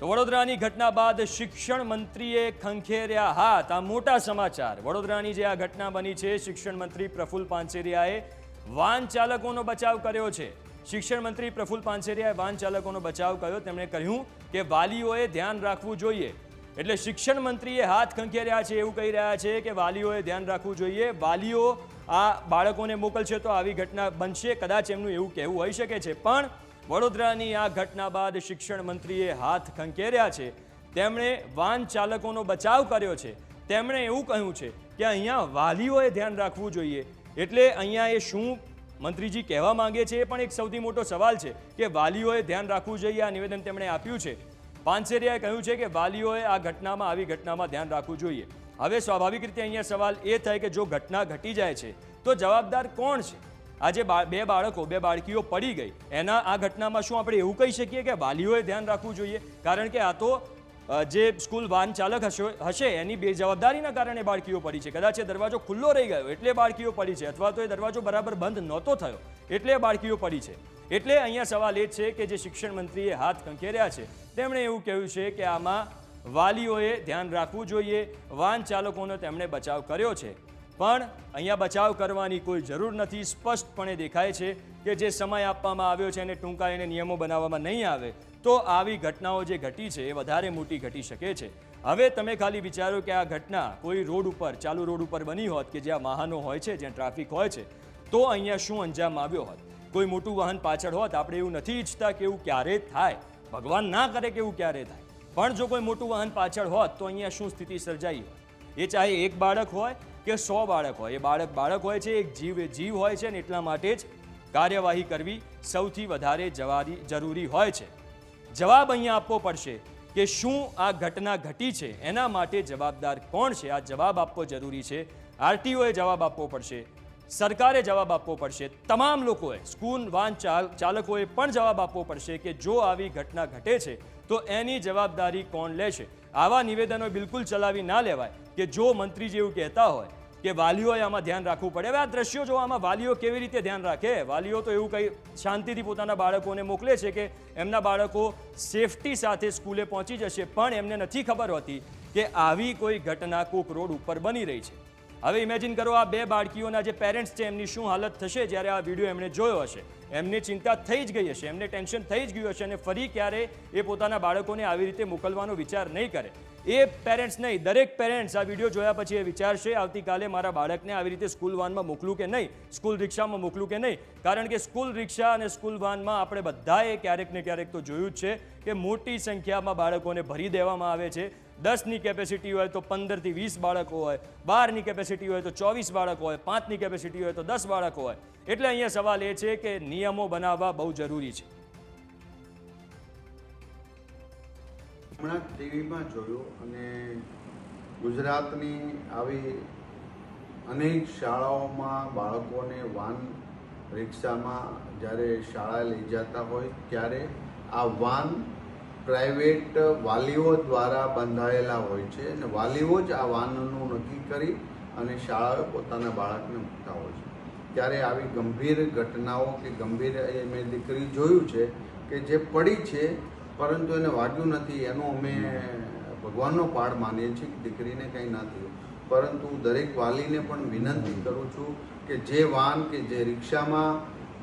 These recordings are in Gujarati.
તો વડોદરાની ઘટના બાદ શિક્ષણ મંત્રીએ ખંખેર્યા હાથ। આ મોટા સમાચાર। વડોદરાની જે આ ઘટના બની છે, શિક્ષણ મંત્રી પ્રફુલ્લ પાનસેરિયાએ વાહન ચાલકોનો બચાવ કર્યો છે। શિક્ષણ મંત્રી પ્રફુલ્લ પાનસેરિયાએ વાહન ચાલકોનો બચાવ કર્યો। તેમણે કહ્યું કે વાલીઓએ ધ્યાન રાખવું જોઈએ। એટલે શિક્ષણ મંત્રીએ હાથ ખંખેર્યા છે, એવું કહી રહ્યા છે કે વાલીઓએ ધ્યાન રાખવું જોઈએ। વાલીઓ આ બાળકોને મોકલશે તો આવી ઘટના બનશે, કદાચ એમનું એવું કહેવું હોઈ શકે છે। પણ વડોદરાની આ ઘટના બાદ શિક્ષણ મંત્રીએ હાથ ખંખેર્યા છે। તેમણે વાહન ચાલકોનો બચાવ કર્યો છે। તેમણે એવું કહ્યું છે કે અહીંયા વાલીઓએ ધ્યાન રાખવું જોઈએ। એટલે અહીંયા એ શું મંત્રીજી કહેવા માંગે છે એ પણ એક સૌથી મોટો સવાલ છે કે વાલીઓએ ધ્યાન રાખવું જોઈએ। આ નિવેદન તેમણે આપ્યું છે। પાનસેરિયાએ કહ્યું છે કે વાલીઓએ આ ઘટનામાં, આવી ઘટનામાં ધ્યાન રાખવું જોઈએ। હવે સ્વાભાવિક રીતે અહીંયા સવાલ એ થાય કે જો ઘટના ઘટી જાય છે તો જવાબદાર કોણ છે? આજે બે બાળકીઓ પડી ગઈ, એના આ ઘટનામાં શું આપણે એવું કહી શકીએ કે વાલીઓએ ધ્યાન રાખવું જોઈએ? કારણ કે આ તો જે સ્કૂલ વાહન ચાલક હશે એની બેજવાબદારીના કારણે બાળકીઓ પડી છે। કદાચ એ દરવાજો ખુલ્લો રહી ગયો એટલે બાળકીઓ પડી છે, અથવા તો એ દરવાજો બરાબર બંધ નહોતો થયો એટલે બાળકીઓ પડી છે। એટલે અહીંયા સવાલ એ છે કે જે શિક્ષણ મંત્રીએ હાથ ખંખેર્યા છે, તેમણે એવું કહ્યું છે કે આમાં વાલીઓએ ધ્યાન રાખવું જોઈએ। વાહન ચાલકોનો તેમણે બચાવ કર્યો છે, પણ અહીંયા બચાવ કરવાની કોઈ જરૂર નથી। સ્પષ્ટપણે દેખાય છે કે જે સમય આપવામાં આવ્યો છે એને ટૂંકાઈને નિયમો બનાવવામાં નહીં આવે તો આવી ઘટનાઓ જે ઘટી છે એ વધારે મોટી ઘટી શકે છે। હવે તમે ખાલી વિચારો કે આ ઘટના કોઈ રોડ ઉપર, ચાલુ રોડ ઉપર બની હોત કે જ્યાં વાહનો હોય છે, જ્યાં ટ્રાફિક હોય છે, તો અહીંયા શું અંજામ આવ્યો હોત? કોઈ મોટું વાહન પાછળ હોત। આપણે એવું નથી ઈચ્છતા કે એવું ક્યારેય થાય, ભગવાન ના કરે કે એવું ક્યારેય થાય, પણ જો કોઈ મોટું વાહન પાછળ હોત તો અહીંયા શું સ્થિતિ સર્જાઈ હોત? એ ચાહે એક બાળક હોય કે 100 બાળક હોય, એ બાળક હોય છે, એક જીવ હોય છે, ને એટલા માટે જ કાર્યવાહી કરવી સૌથી વધારે જરૂરી હોય છે। જવાબ અહીંયા આપવો પડશે કે શું આ ઘટના ઘટી છે, એના માટે જવાબદાર કોણ છે? આ જવાબ આપવો જરૂરી છે। આરટીઓએ જવાબ આપવો પડશે, સરકારે જવાબ આપવો પડશે, તમામ લોકોએ, સ્કૂલ વાહન ચાલકોએ પણ જવાબ આપવો પડશે કે જો આવી ઘટના ઘટે છે તો એની જવાબદારી કોણ લેશે? આવા નિવેદનો બિલકુલ ચલાવી ના લેવાય કે જો મંત્રી જેવું કહેતા હોય કે વાલીઓએ આમાં ધ્યાન રાખવું પડે। હવે આ દ્રશ્યો જો, આમાં વાલીઓ કેવી રીતે ધ્યાન રાખે? વાલીઓ તો એવું કંઈ શાંતિથી પોતાના બાળકોને મોકલે છે કે એમના બાળકો સેફટી સાથે સ્કૂલે પહોંચી જશે, પણ એમને નથી ખબર હોતી કે આવી કોઈ ઘટના કોક રોડ ઉપર બની રહી છે। હવે ઇમેજિન કરો આ બે બાળકીઓના જે પેરેન્ટ્સ છે એમની શું હાલત થશે જ્યારે આ વિડીયો એમણે જોયો હશે। એમને ચિંતા થઈ જ ગઈ હશે, એમને ટેન્શન થઈ જ ગયું હશે, અને ફરી ક્યારે એ પોતાના બાળકોને આવી રીતે મોકલવાનો વિચાર નહીં કરે। એ પેરેન્ટ્સ નહીં, દરેક પેરેન્ટ્સ આ વિડીયો જોયા પછી એ વિચારશે આવતીકાલે મારા બાળકને આવી રીતે સ્કૂલ વાનમાં મોકલું કે નહીં, સ્કૂલ રિક્ષામાં મોકલું કે નહીં। કારણ કે સ્કૂલ રિક્ષા અને સ્કૂલ વાનમાં આપણે બધાએ ક્યારેક ને ક્યારેક તો જોયું જ છે કે મોટી સંખ્યામાં બાળકોને ભરી દેવામાં આવે છે। 10ની કેપેસિટી હોય તો 15થી 20 બાળકો હોય, 12ની કેપેસિટી હોય તો 24 બાળકો હોય, 5ની કેપેસિટી હોય તો 10 બાળકો હોય। એટલે અહીંયા સવાલ એ છે કે નિયમો બનાવવા બહુ જરૂરી છે। હમણાં ટીવીમાં જોયું અને ગુજરાતની આવી અનેક શાળાઓમાં બાળકોને વાન રિક્ષામાં જ્યારે શાળાએ લઈ જતા હોય ત્યારે આ વાન પ્રાઇવેટ વાલીઓ દ્વારા બંધાયેલા હોય છે, અને વાલીઓ જ આ વાનનું નક્કી કરી અને શાળાએ પોતાના બાળકને મૂકતા હોય છે। ત્યારે આવી ગંભીર ઘટનાઓ કે ગંભીર, મેં દીકરી જોયું છે કે જે પડી છે પરંતુ એને વાગ્યું નથી, એનો અમે ભગવાનનો પાડ માનીએ છીએ કે દીકરીને કંઈ ના થયું। પરંતુ દરેક વાલીને પણ વિનંતી કરું છું કે જે વાન કે જે રિક્ષામાં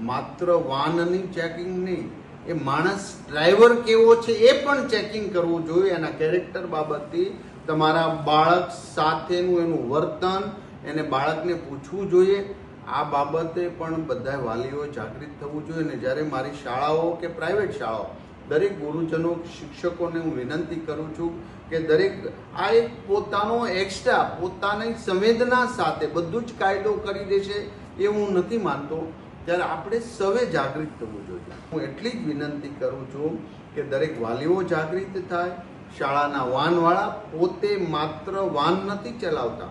માત્ર વાનની ચેકિંગ નહીં, એ માણસ ડ્રાઈવર કેવો છે એ પણ ચેકિંગ કરવું જોઈએ। એના કેરેક્ટર બાબતથી તમારા બાળક સાથેનું એનું વર્તન, એને બાળકને પૂછવું જોઈએ। આ બાબતે પણ બધા વાલીઓ જાગૃત થવું જોઈએ। અને જ્યારે મારી શાળાઓ કે પ્રાઇવેટ શાળાઓ, દરેક ગુરુજનો, શિક્ષકોને હું વિનંતી કરું છું કે દરેક આ એક પોતાનો એક્સ્ટ્રા, પોતાની સંવેદના સાથે બધું જ કાયદો કરી દેશે એ હું નથી માનતો। ત્યારે આપણે સૌએ જાગૃત થવું જોઈએ। હું એટલી જ વિનંતી કરું છું કે દરેક વાલીઓ જાગૃત થાય। શાળાના વાનવાળા પોતે માત્ર વાન નથી ચલાવતા,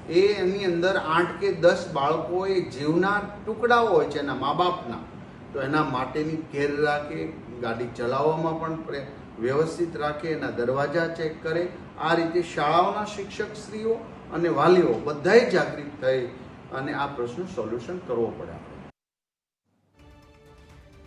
એની અંદર 8 કે 10 બાળકો એ જીવના ટુકડાઓ હોય છે એના મા બાપના, તો એના માટેની કેર રાખે, ગાડી ચલાવવામાં પણ વ્યવસ્થિત રાખે, એના દરવાજા ચેક કરે। આ રીતે શાળાઓના શિક્ષકશ્રીઓ અને વાલીઓ બધાએ જાગૃત થઈ અને આ પ્રશ્નનું સોલ્યુશન કરવો પડે।